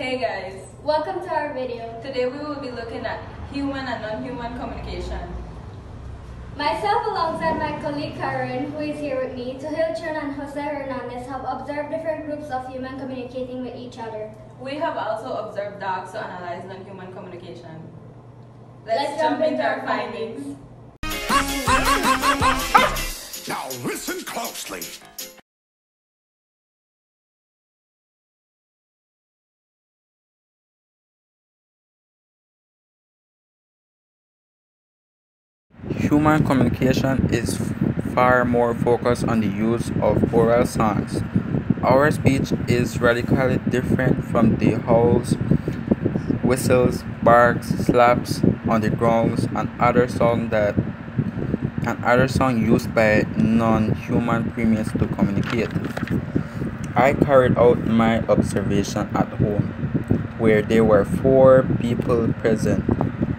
Hey guys, Welcome to our video. today we will be looking at human and non-human communication. Myself alongside my colleague Karen, who is here with me, Tuhil Chun and Jose Hernandez have observed different groups of humans communicating with each other. We have also observed dogs to analyze non-human communication. Let's jump into our findings. Now listen closely. Human communication is far more focused on the use of oral sounds. Our speech is radically different from the howls, whistles, barks, slaps on the grounds, and other sound used by non-human primates to communicate. I carried out my observation at home, where there were 4 people present,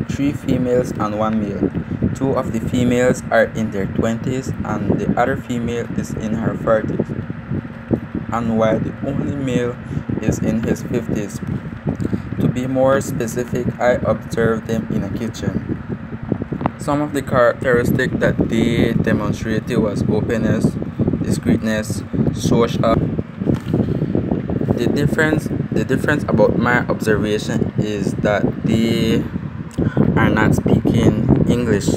3 females and 1 male. 2 of the females are in their 20s and the other female is in her 40s, and while the only male is in his 50s. To be more specific, I observed them in a kitchen. Some of the characteristics that they demonstrated was openness, discreetness, social. The difference about my observation is that they are not speaking English.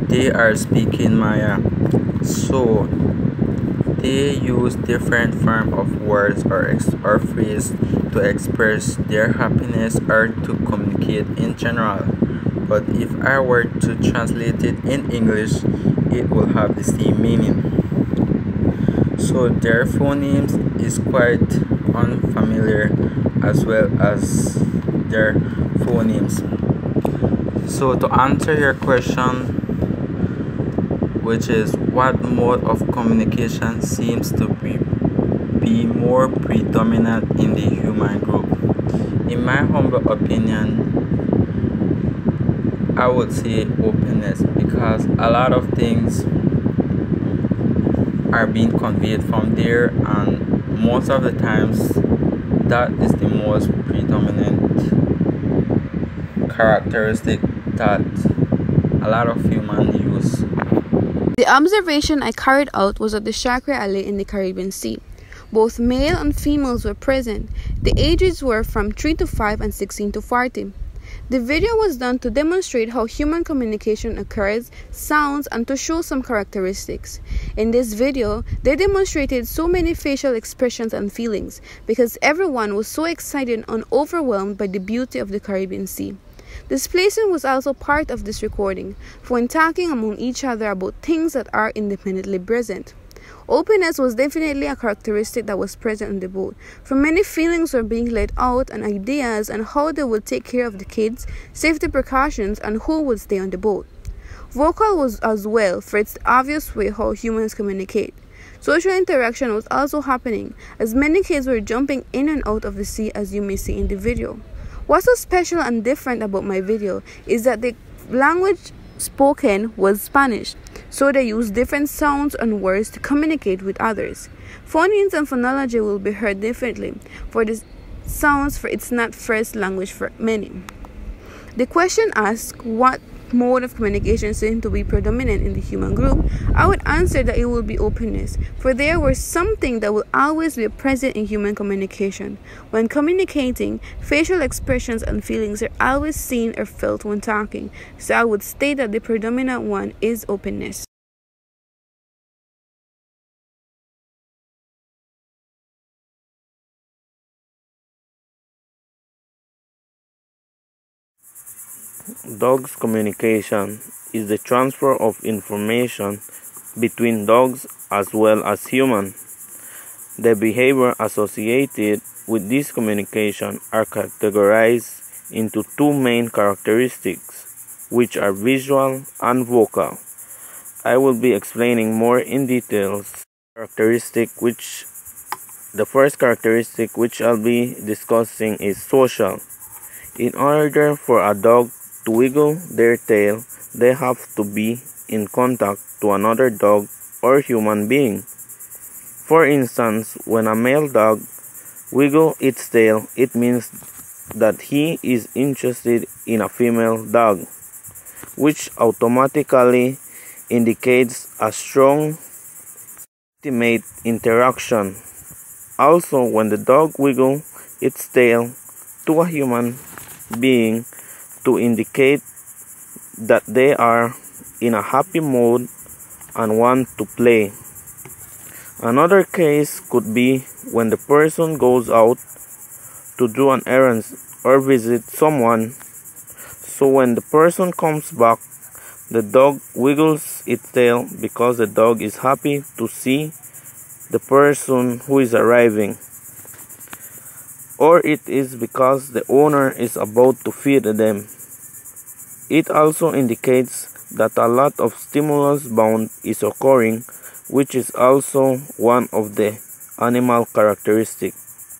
They are speaking Maya. So they use different form of words or phrase to express their happiness or to communicate in general. But if I were to translate it in English, it will have the same meaning. So their phonemes is quite unfamiliar as well as their phonemes. So to answer your question, which is what mode of communication seems to be more predominant in the human group? In my humble opinion, I would say openness, because a lot of things are being conveyed from there, and most of the times that is the most predominant characteristic that a lot of humans use. The observation I carried out was at the Chacre Alley in the Caribbean Sea. Both male and females were present. The ages were from 3 to 5 and 16 to 40. The video was done to demonstrate how human communication occurs, sounds, and to show some characteristics. In this video, they demonstrated so many facial expressions and feelings because everyone was so excited and overwhelmed by the beauty of the Caribbean Sea. Displacement was also part of this recording, for when talking among each other about things that are independently present. Openness was definitely a characteristic that was present on the boat, for many feelings were being let out and ideas on how they would take care of the kids, safety precautions, and who would stay on the boat. Vocal was as well, for it's the obvious way how humans communicate. Social interaction was also happening, as many kids were jumping in and out of the sea, as you may see in the video. What's so special and different about my video is that the language spoken was Spanish, so they use different sounds and words to communicate with others. Phonemes and phonology will be heard differently for the sounds, for it's not first language for many. The question asked what mode of communication seemed to be predominant in the human group. I would answer that it will be openness, for there was something that will always be present in human communication. When communicating, facial expressions and feelings are always seen or felt when talking, so I would state that the predominant one is openness. Dogs' communication is the transfer of information between dogs as well as humans. The behavior associated with this communication are categorized into 2 main characteristics, which are visual and vocal. I will be explaining more in details. The first characteristic which I'll be discussing is social. In order for a dog to wiggle their tail, they have to be in contact to another dog or human being. For instance, when a male dog wiggle its tail, it means that he is interested in a female dog, which automatically indicates a strong intimate interaction. Also, when the dog wiggles its tail to a human being to indicate that they are in a happy mood and want to play. Another case could be when the person goes out to do an errand or visit someone. So when the person comes back, the dog wiggles its tail because the dog is happy to see the person who is arriving. Or it is because the owner is about to feed them. It also indicates that a lot of stimulus bound is occurring, which is also one of the animal characteristics.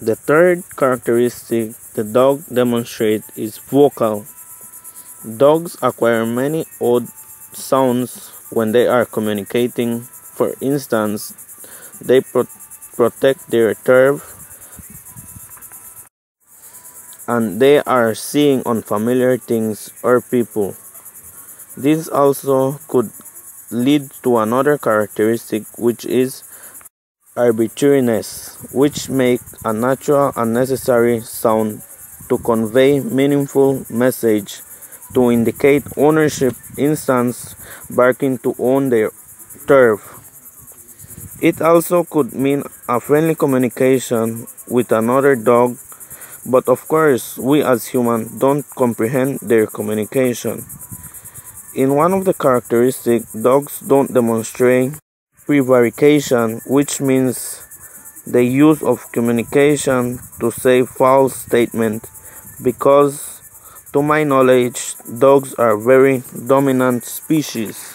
The third characteristic the dog demonstrates is vocal. Dogs acquire many odd sounds when they are communicating. For instance, they protect their turf and they are seeing unfamiliar things or people. This also could lead to another characteristic, which is arbitrariness, which make a natural and necessary sound to convey meaningful message, to indicate ownership, instance barking to own their turf. It also could mean a friendly communication with another dog, but of course we as humans don't comprehend their communication. In one of the characteristics, dogs don't demonstrate prevarication, which means the use of communication to say false statements, because to my knowledge, dogs are very dominant species.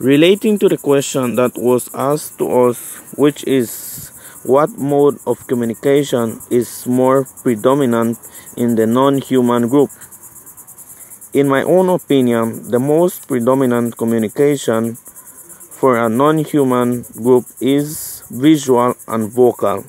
Relating to the question that was asked to us, which is what mode of communication is more predominant in the non-human group? In my own opinion, the most predominant communication for a non-human group is visual and vocal.